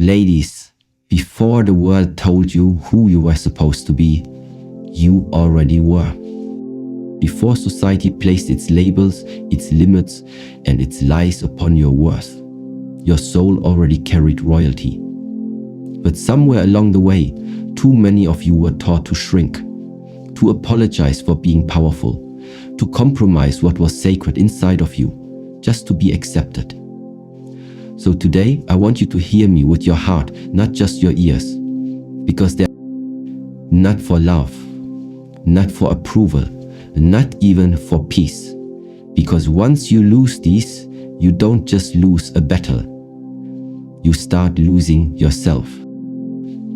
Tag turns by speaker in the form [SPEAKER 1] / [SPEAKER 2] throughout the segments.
[SPEAKER 1] Ladies, before the world told you who you were supposed to be, you already were. Before society placed its labels, its limits, and its lies upon your worth, your soul already carried royalty. But somewhere along the way, too many of you were taught to shrink, to apologize for being powerful, to compromise what was sacred inside of you, just to be accepted. So today, I want you to hear me with your heart, not just your ears, because they're not for love, not for approval, not even for peace. Because once you lose these, you don't just lose a battle, you start losing yourself.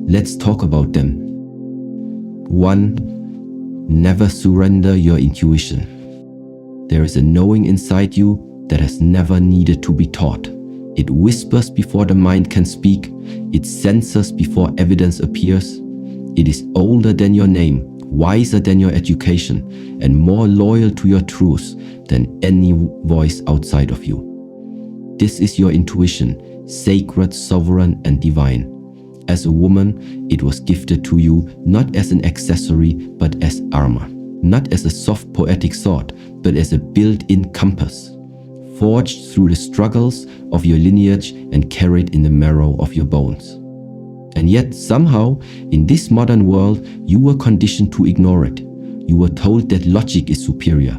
[SPEAKER 1] Let's talk about them. 1. Never surrender your intuition. There is a knowing inside you that has never needed to be taught. It whispers before the mind can speak. It censors before evidence appears. It is older than your name, wiser than your education, and more loyal to your truths than any voice outside of you. This is your intuition, sacred, sovereign, and divine. As a woman, it was gifted to you not as an accessory, but as armor. Not as a soft poetic sword, but as a built-in compass, forged through the struggles of your lineage and carried in the marrow of your bones. And yet, somehow, in this modern world, you were conditioned to ignore it. You were told that logic is superior,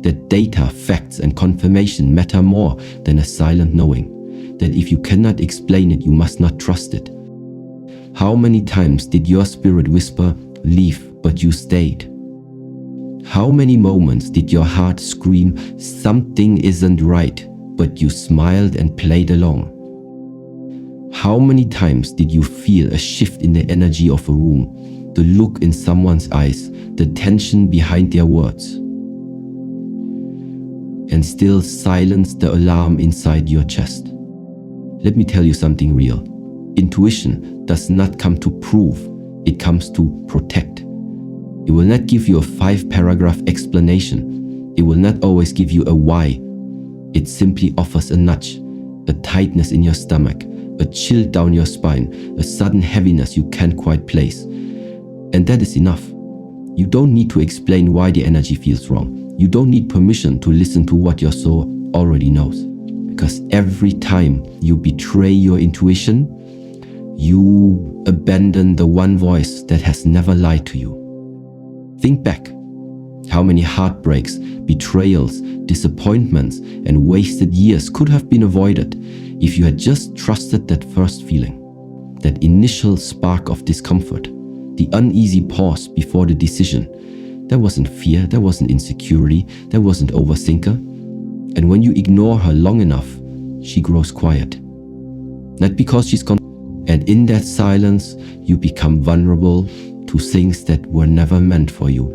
[SPEAKER 1] that data, facts, and confirmation matter more than a silent knowing, that if you cannot explain it, you must not trust it. How many times did your spirit whisper, "Leave," but you stayed? How many moments did your heart scream, "Something isn't right," but you smiled and played along? How many times did you feel a shift in the energy of a room, the look in someone's eyes, the tension behind their words, and still silence the alarm inside your chest? Let me tell you something real. Intuition does not come to prove, it comes to protect. It will not give you a 5-paragraph explanation. It will not always give you a why. It simply offers a nudge, a tightness in your stomach, a chill down your spine, a sudden heaviness you can't quite place. And that is enough. You don't need to explain why the energy feels wrong. You don't need permission to listen to what your soul already knows. Because every time you betray your intuition, you abandon the one voice that has never lied to you. Think back. How many heartbreaks, betrayals, disappointments, and wasted years could have been avoided if you had just trusted that first feeling, that initial spark of discomfort, the uneasy pause before the decision. There wasn't fear, there wasn't insecurity, there wasn't overthinker. And when you ignore her long enough, she grows quiet. Not because she's gone. And in that silence, you become vulnerable to things that were never meant for you.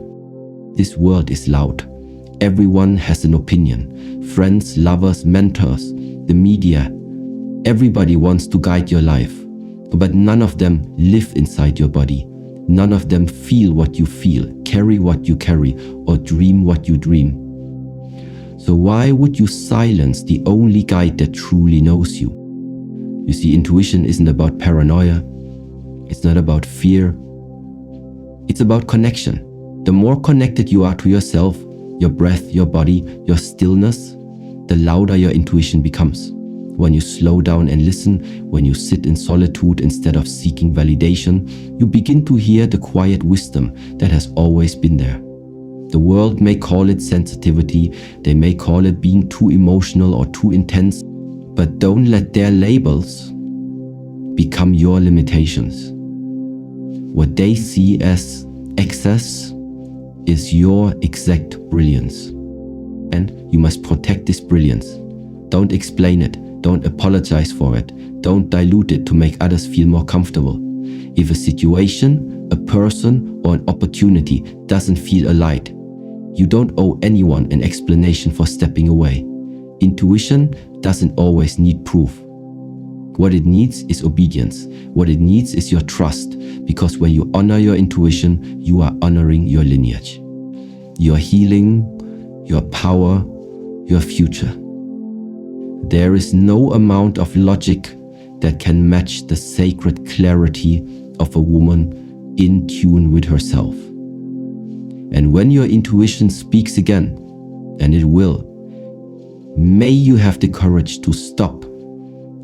[SPEAKER 1] This world is loud. Everyone has an opinion. Friends, lovers, mentors, the media. Everybody wants to guide your life. But none of them live inside your body. None of them feel what you feel, carry what you carry, or dream what you dream. So why would you silence the only guide that truly knows you? You see, intuition isn't about paranoia. It's not about fear. It's about connection. The more connected you are to yourself, your breath, your body, your stillness, the louder your intuition becomes. When you slow down and listen, when you sit in solitude instead of seeking validation, you begin to hear the quiet wisdom that has always been there. The world may call it sensitivity, they may call it being too emotional or too intense, but don't let their labels become your limitations. What they see as excess is your exact brilliance. And you must protect this brilliance. Don't explain it. Don't apologize for it. Don't dilute it to make others feel more comfortable. If a situation, a person, or an opportunity doesn't feel aligned, you don't owe anyone an explanation for stepping away. Intuition doesn't always need proof. What it needs is obedience. What it needs is your trust, because when you honor your intuition, you are honoring your lineage, your healing, your power, your future. There is no amount of logic that can match the sacred clarity of a woman in tune with herself. And when your intuition speaks again, and it will, may you have the courage to stop,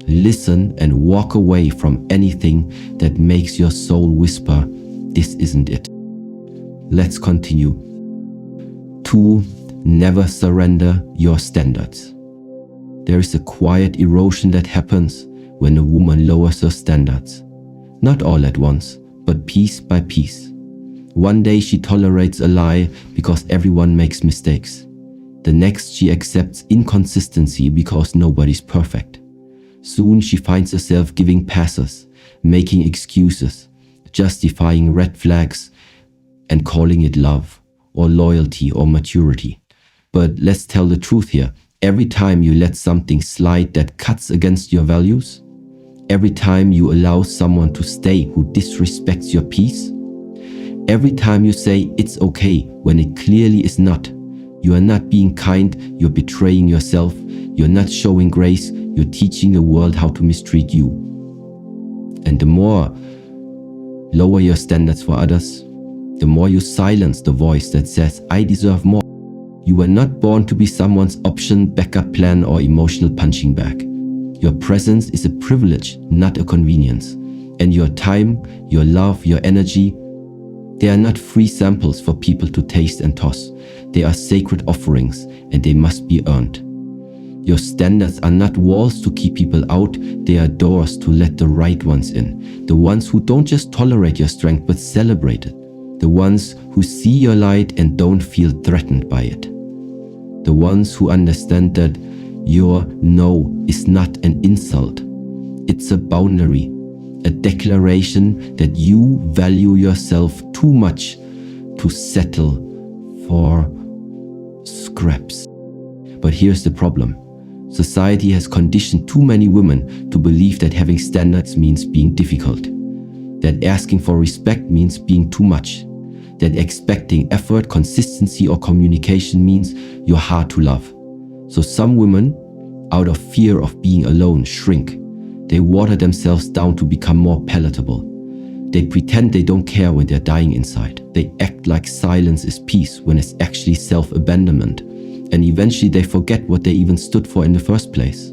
[SPEAKER 1] listen, and walk away from anything that makes your soul whisper, "This isn't it." Let's continue. 2. Never surrender your standards. There is a quiet erosion that happens when a woman lowers her standards. Not all at once, but piece by piece. One day she tolerates a lie because everyone makes mistakes. The next she accepts inconsistency because nobody's perfect. Soon she finds herself giving passes, making excuses, justifying red flags, and calling it love, or loyalty, or maturity. But let's tell the truth here. Every time you let something slide that cuts against your values, every time you allow someone to stay who disrespects your peace, every time you say it's okay when it clearly is not, you are not being kind, you're betraying yourself, you're not showing grace, you're teaching the world how to mistreat you. And the more lower your standards for others, the more you silence the voice that says, "I deserve more." You were not born to be someone's option, backup plan, or emotional punching bag. Your presence is a privilege, not a convenience. And your time, your love, your energy, they are not free samples for people to taste and toss. They are sacred offerings, and they must be earned. Your standards are not walls to keep people out, they are doors to let the right ones in. The ones who don't just tolerate your strength, but celebrate it. The ones who see your light and don't feel threatened by it. The ones who understand that your no is not an insult. It's a boundary, a declaration that you value yourself too much to settle for scraps. But here's the problem. Society has conditioned too many women to believe that having standards means being difficult, that asking for respect means being too much, that expecting effort, consistency, or communication means you're hard to love. So some women, out of fear of being alone, shrink. They water themselves down to become more palatable. They pretend they don't care when they're dying inside. They act like silence is peace when it's actually self-abandonment. And eventually they forget what they even stood for in the first place.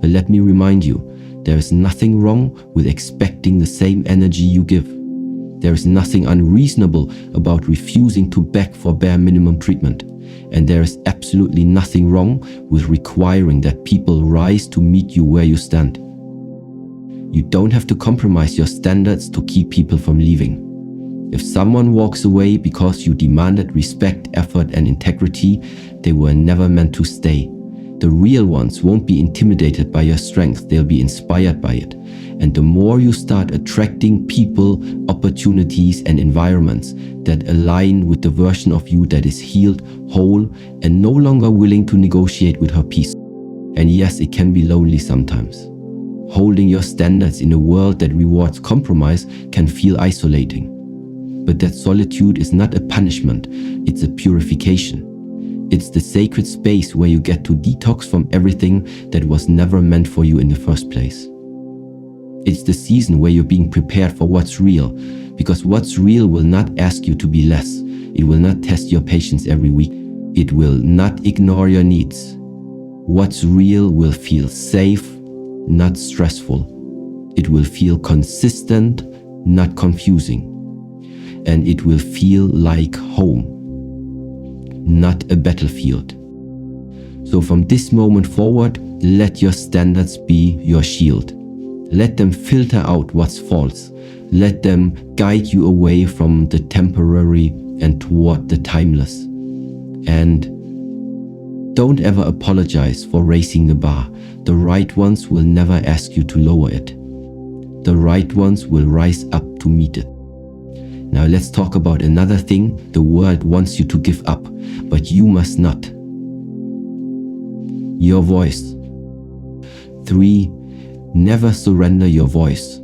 [SPEAKER 1] But let me remind you, there is nothing wrong with expecting the same energy you give. There is nothing unreasonable about refusing to beg for bare minimum treatment. And there is absolutely nothing wrong with requiring that people rise to meet you where you stand. You don't have to compromise your standards to keep people from leaving. If someone walks away because you demanded respect, effort, and integrity, they were never meant to stay. The real ones won't be intimidated by your strength, they'll be inspired by it. And the more you start attracting people, opportunities, and environments that align with the version of you that is healed, whole, and no longer willing to negotiate with her peace. And yes, it can be lonely sometimes. Holding your standards in a world that rewards compromise can feel isolating. But that solitude is not a punishment, it's a purification. It's the sacred space where you get to detox from everything that was never meant for you in the first place. It's the season where you're being prepared for what's real, because what's real will not ask you to be less. It will not test your patience every week. It will not ignore your needs. What's real will feel safe, not stressful. It will feel consistent, not confusing. And it will feel like home, not a battlefield. So from this moment forward, let your standards be your shield. Let them filter out what's false. Let them guide you away from the temporary and toward the timeless. And don't ever apologize for raising the bar. The right ones will never ask you to lower it. The right ones will rise up to meet it. Now let's talk about another thing the world wants you to give up, but you must not. Your voice. 3. Never surrender your voice.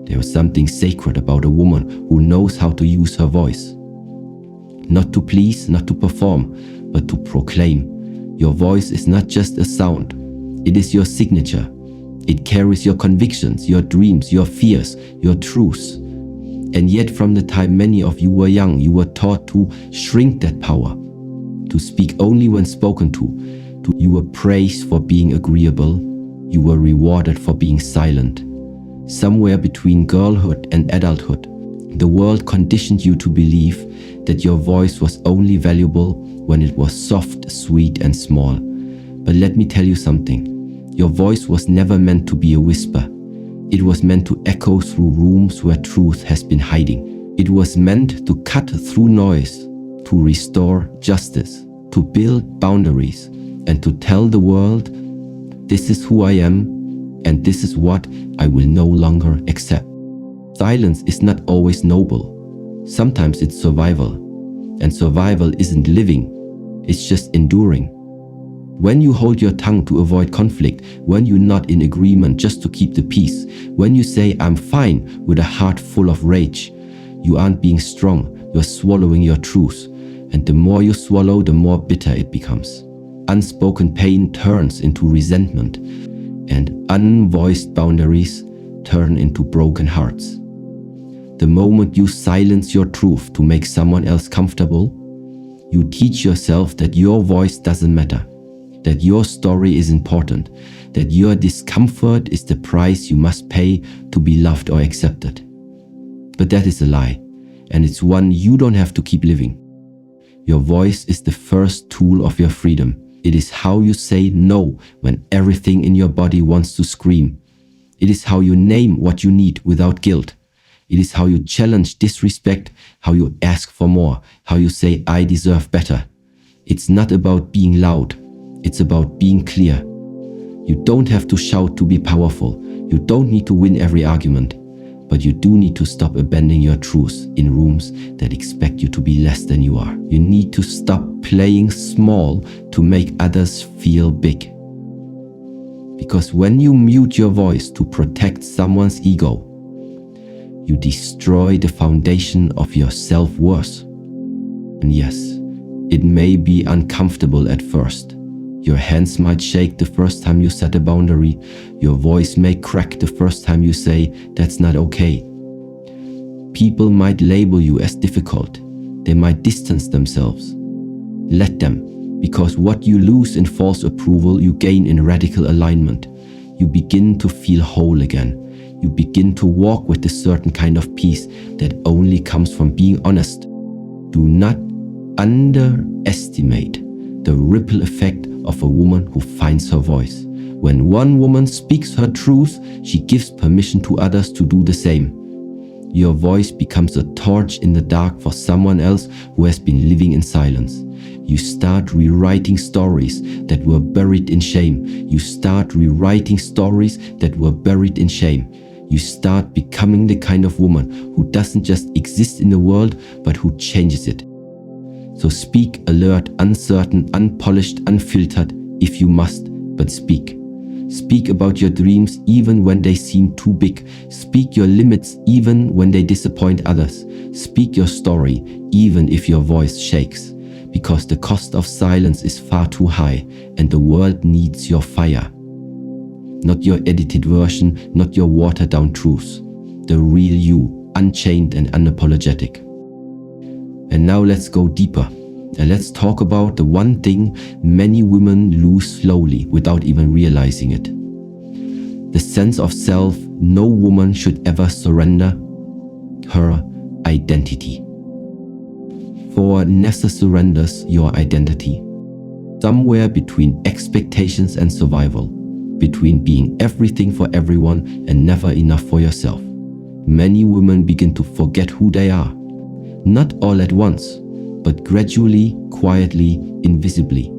[SPEAKER 1] There is something sacred about a woman who knows how to use her voice. Not to please, not to perform, but to proclaim. Your voice is not just a sound. It is your signature. It carries your convictions, your dreams, your fears, your truths. And yet from the time many of you were young, you were taught to shrink that power, to speak only when spoken to. You were praised for being agreeable. You were rewarded for being silent. Somewhere between girlhood and adulthood, the world conditioned you to believe that your voice was only valuable when it was soft, sweet, and small. But let me tell you something. Your voice was never meant to be a whisper. It was meant to echo through rooms where truth has been hiding. It was meant to cut through noise, to restore justice, to build boundaries, and to tell the world, this is who I am, and this is what I will no longer accept. Silence is not always noble. Sometimes it's survival. And survival isn't living, it's just enduring. When you hold your tongue to avoid conflict, when you're not in agreement just to keep the peace, when you say, I'm fine, with a heart full of rage, you aren't being strong, you're swallowing your truth. And the more you swallow, the more bitter it becomes. Unspoken pain turns into resentment, and unvoiced boundaries turn into broken hearts. The moment you silence your truth to make someone else comfortable, you teach yourself that your voice doesn't matter, that your story is important, that your discomfort is the price you must pay to be loved or accepted. But that is a lie, and it's one you don't have to keep living. Your voice is the first tool of your freedom. It is how you say no when everything in your body wants to scream. It is how you name what you need without guilt. It is how you challenge disrespect, how you ask for more, how you say, I deserve better. It's not about being loud. It's about being clear. You don't have to shout to be powerful. You don't need to win every argument. But you do need to stop abandoning your truth in rooms that expect you to be less than you are. You need to stop playing small to make others feel big. Because when you mute your voice to protect someone's ego, you destroy the foundation of your self-worth. And yes, it may be uncomfortable at first. Your hands might shake the first time you set a boundary. Your voice may crack the first time you say, that's not okay. People might label you as difficult. They might distance themselves. Let them, because what you lose in false approval, you gain in radical alignment. You begin to feel whole again. You begin to walk with a certain kind of peace that only comes from being honest. Do not underestimate the ripple effect of a woman who finds her voice. When one woman speaks her truth, she gives permission to others to do the same. Your voice becomes a torch in the dark for someone else who has been living in silence. You start rewriting stories that were buried in shame. You start rewriting stories that were buried in shame. You start becoming the kind of woman who doesn't just exist in the world, but who changes it. So speak alert, uncertain, unpolished, unfiltered, if you must, but speak. Speak about your dreams even when they seem too big. Speak your limits even when they disappoint others. Speak your story even if your voice shakes. Because the cost of silence is far too high and the world needs your fire. Not your edited version, not your watered down truths. The real you, unchained and unapologetic. And now let's go deeper. And let's talk about the one thing many women lose slowly without even realizing it. The sense of self. No woman should ever surrender her identity. For never surrenders your identity. Somewhere between expectations and survival. Between being everything for everyone and never enough for yourself. Many women begin to forget who they are. Not all at once, but gradually, quietly, invisibly.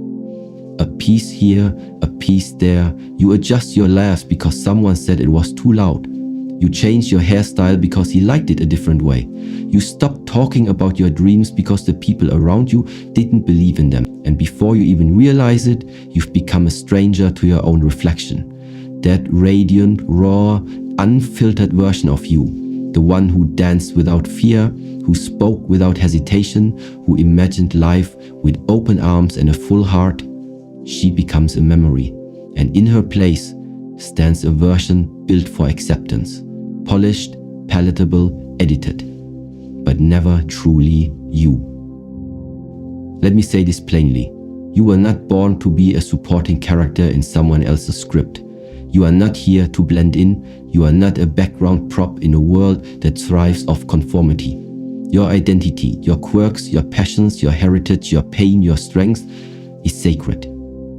[SPEAKER 1] A piece here, a piece there. You adjust your layers because someone said it was too loud. You change your hairstyle because he liked it a different way. You stop talking about your dreams because the people around you didn't believe in them. And before you even realize it, you've become a stranger to your own reflection. That radiant, raw, unfiltered version of you. The one who danced without fear, who spoke without hesitation, who imagined life with open arms and a full heart. She becomes a memory. And in her place, stands a version built for acceptance, polished, palatable, edited, but never truly you. Let me say this plainly. You were not born to be a supporting character in someone else's script. You are not here to blend in. You are not a background prop in a world that thrives off conformity. Your identity, your quirks, your passions, your heritage, your pain, your strength is sacred.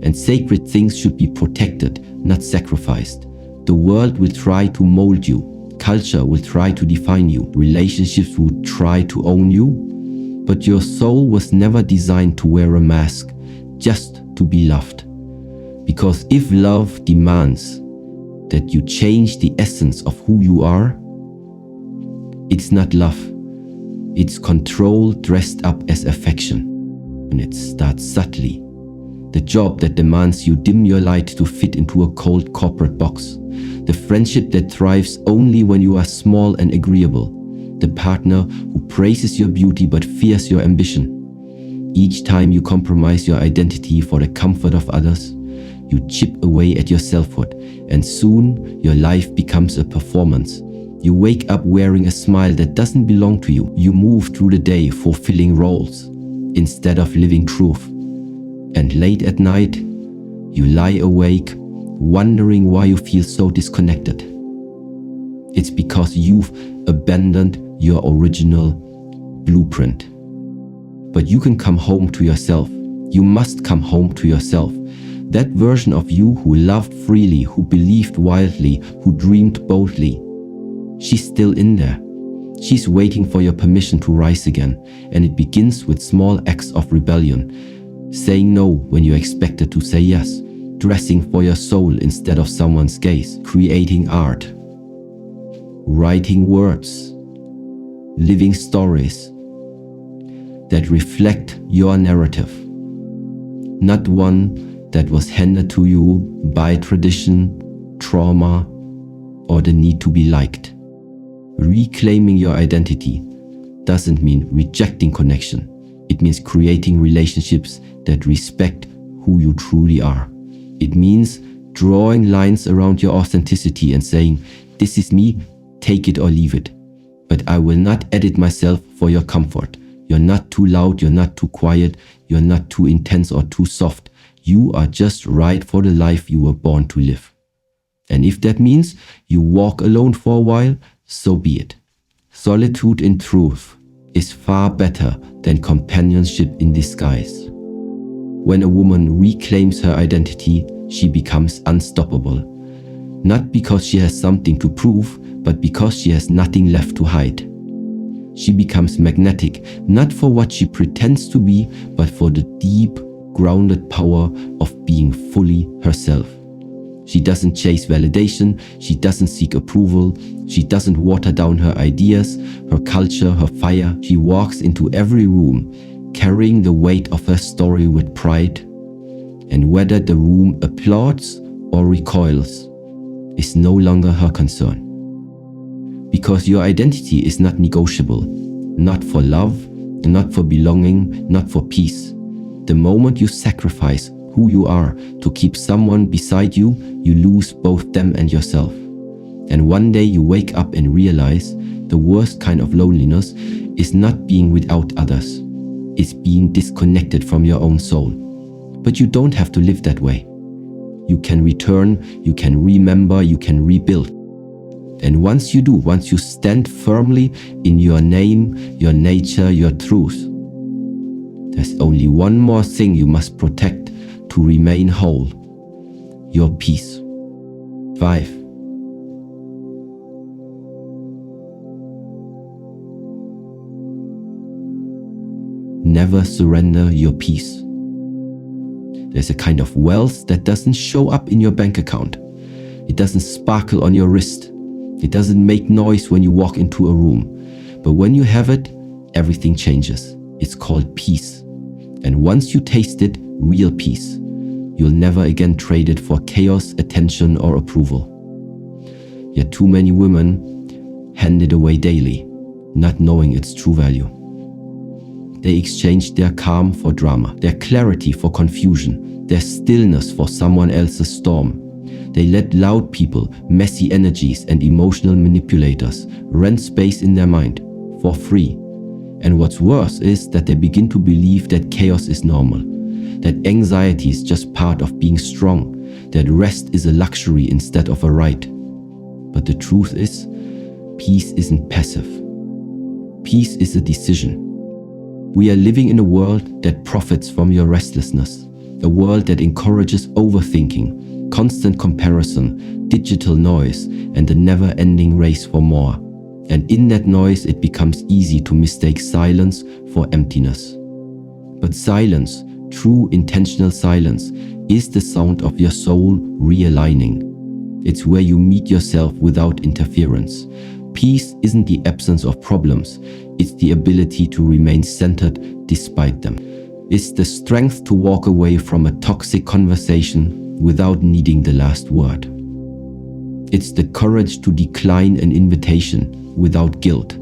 [SPEAKER 1] And sacred things should be protected, not sacrificed. The world will try to mold you. Culture will try to define you. Relationships will try to own you. But your soul was never designed to wear a mask, just to be loved. Because if love demands that you change the essence of who you are, it's not love. It's control dressed up as affection. And it starts subtly. The job that demands you dim your light to fit into a cold corporate box. The friendship that thrives only when you are small and agreeable. The partner who praises your beauty but fears your ambition. Each time you compromise your identity for the comfort of others, you chip away at your selfhood, and soon your life becomes a performance. You wake up wearing a smile that doesn't belong to you. You move through the day fulfilling roles instead of living truth. And late at night, you lie awake wondering why you feel so disconnected. It's because you've abandoned your original blueprint. But you can come home to yourself. You must come home to yourself. That version of you who loved freely, who believed wildly, who dreamed boldly. She's still in there. She's waiting for your permission to rise again. And it begins with small acts of rebellion. Saying no when you're expected to say yes. Dressing for your soul instead of someone's gaze. Creating art. Writing words. Living stories that reflect your narrative. Not one that was handed to you by tradition, trauma, or the need to be liked. Reclaiming your identity doesn't mean rejecting connection. It means creating relationships that respect who you truly are. It means drawing lines around your authenticity and saying, this is me, take it or leave it. But I will not edit myself for your comfort. You're not too loud, you're not too quiet, you're not too intense or too soft. You are just right for the life you were born to live. And if that means you walk alone for a while, so be it. Solitude in truth is far better than companionship in disguise. When a woman reclaims her identity, she becomes unstoppable. Not because she has something to prove, but because she has nothing left to hide. She becomes magnetic, not for what she pretends to be, but for the deep, grounded power of being fully herself. She doesn't chase validation, she doesn't seek approval, she doesn't water down her ideas, her culture, her fire. She walks into every room, carrying the weight of her story with pride. And whether the room applauds or recoils is no longer her concern. Because your identity is not negotiable, not for love, not for belonging, not for peace. The moment you sacrifice who you are to keep someone beside you, you lose both them and yourself. And one day you wake up and realize the worst kind of loneliness is not being without others. It's being disconnected from your own soul. But you don't have to live that way. You can return, you can remember, you can rebuild. And once you do, once you stand firmly in your name, your nature, your truth, there's only one more thing you must protect to remain whole: your peace. 5. Never surrender your peace. There's a kind of wealth that doesn't show up in your bank account. It doesn't sparkle on your wrist. It doesn't make noise when you walk into a room. But when you have it, everything changes. It's called peace. And once you taste it, real peace, you'll never again trade it for chaos, attention, or approval. Yet too many women hand it away daily, not knowing its true value. They exchange their calm for drama, their clarity for confusion, their stillness for someone else's storm. They let loud people, messy energies, and emotional manipulators rent space in their mind for free. And what's worse is that they begin to believe that chaos is normal, that anxiety is just part of being strong, that rest is a luxury instead of a right. But the truth is, peace isn't passive. Peace is a decision. We are living in a world that profits from your restlessness, a world that encourages overthinking, constant comparison, digital noise, and the never-ending race for more. And in that noise, it becomes easy to mistake silence for emptiness. But silence, true intentional silence, is the sound of your soul realigning. It's where you meet yourself without interference. Peace isn't the absence of problems, it's the ability to remain centered despite them. It's the strength to walk away from a toxic conversation without needing the last word. It's the courage to decline an invitation without guilt.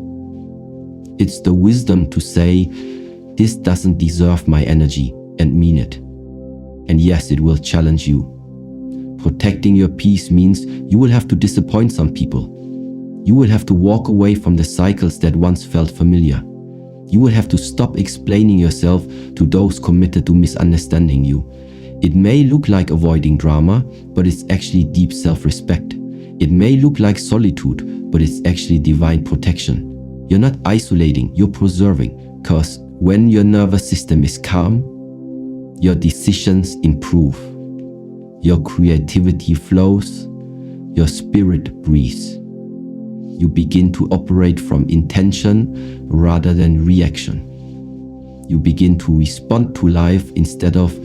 [SPEAKER 1] It's the wisdom to say, this doesn't deserve my energy, and mean it. And yes, it will challenge you. Protecting your peace means you will have to disappoint some people. You will have to walk away from the cycles that once felt familiar. You will have to stop explaining yourself to those committed to misunderstanding you. It may look like avoiding drama, but it's actually deep self-respect. It may look like solitude, but it's actually divine protection. You're not isolating, you're preserving. Because when your nervous system is calm, your decisions improve. Your creativity flows, your spirit breathes. You begin to operate from intention rather than reaction. You begin to respond to life instead of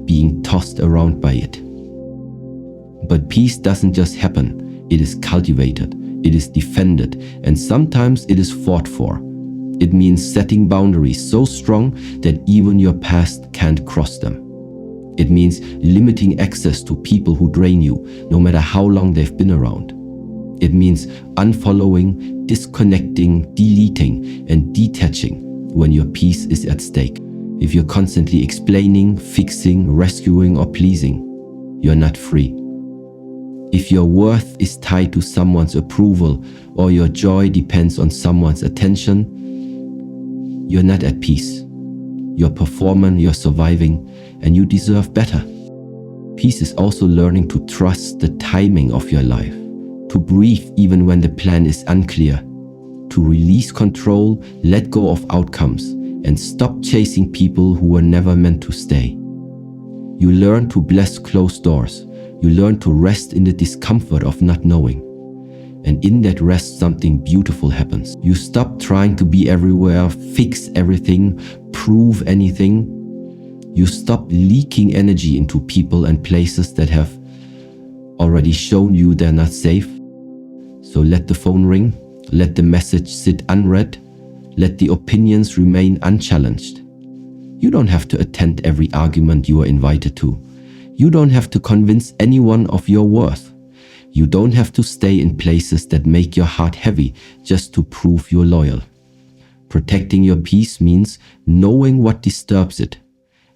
[SPEAKER 1] being tossed around by it. But peace doesn't just happen, it is cultivated, it is defended, and sometimes it is fought for. It means setting boundaries so strong that even your past can't cross them. It means limiting access to people who drain you, no matter how long they've been around. It means unfollowing, disconnecting, deleting, and detaching when your peace is at stake. If you're constantly explaining, fixing, rescuing, or pleasing, you're not free. If your worth is tied to someone's approval or your joy depends on someone's attention, you're not at peace. You're performing, you're surviving, and you deserve better. Peace is also learning to trust the timing of your life, to breathe even when the plan is unclear, to release control, let go of outcomes, and stop chasing people who were never meant to stay. You learn to bless closed doors. You learn to rest in the discomfort of not knowing. And in that rest, something beautiful happens. You stop trying to be everywhere, fix everything, prove anything. You stop leaking energy into people and places that have already shown you they're not safe. So let the phone ring, let the message sit unread, let the opinions remain unchallenged. You don't have to attend every argument you are invited to. You don't have to convince anyone of your worth. You don't have to stay in places that make your heart heavy just to prove you're loyal. Protecting your peace means knowing what disturbs it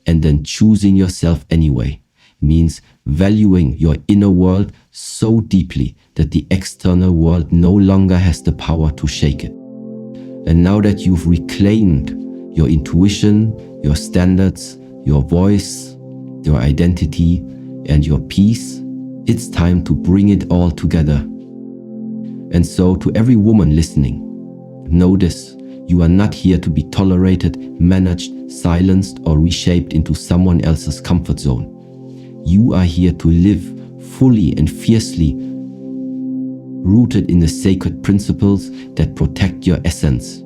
[SPEAKER 1] and then choosing yourself anyway. Means valuing your inner world so deeply that the external world no longer has the power to shake it. And now that you've reclaimed your intuition, your standards, your voice, your identity, and your peace, it's time to bring it all together. And so to every woman listening, know this: you are not here to be tolerated, managed, silenced, or reshaped into someone else's comfort zone. You are here to live fully and fiercely, rooted in the sacred principles that protect your essence.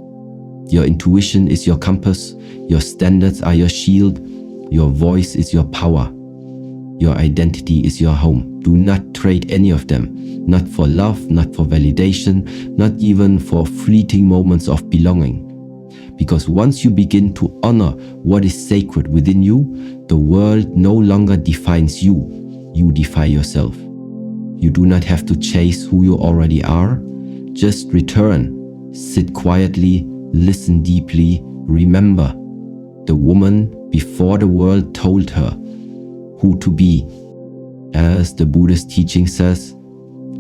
[SPEAKER 1] Your intuition is your compass, your standards are your shield, your voice is your power, your identity is your home. Do not trade any of them, not for love, not for validation, not even for fleeting moments of belonging. Because once you begin to honor what is sacred within you, the world no longer defines you, you define yourself. You do not have to chase who you already are, just return, sit quietly, listen deeply, remember the woman before the world told her who to be, As the Buddhist teaching says,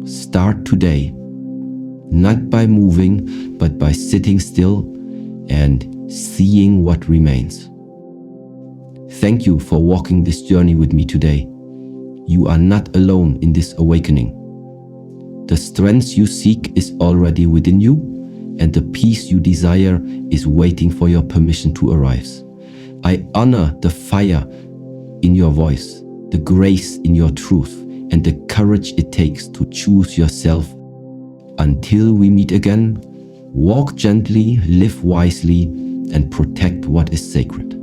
[SPEAKER 1] start today, not by moving, but by sitting still and seeing what remains. Thank you for walking this journey with me today. You are not alone in this awakening. The strength you seek is already within you, and the peace you desire is waiting for your permission to arrive. I honor the fire in your voice, the grace in your truth, and the courage it takes to choose yourself. Until we meet again, walk gently, live wisely, and protect what is sacred.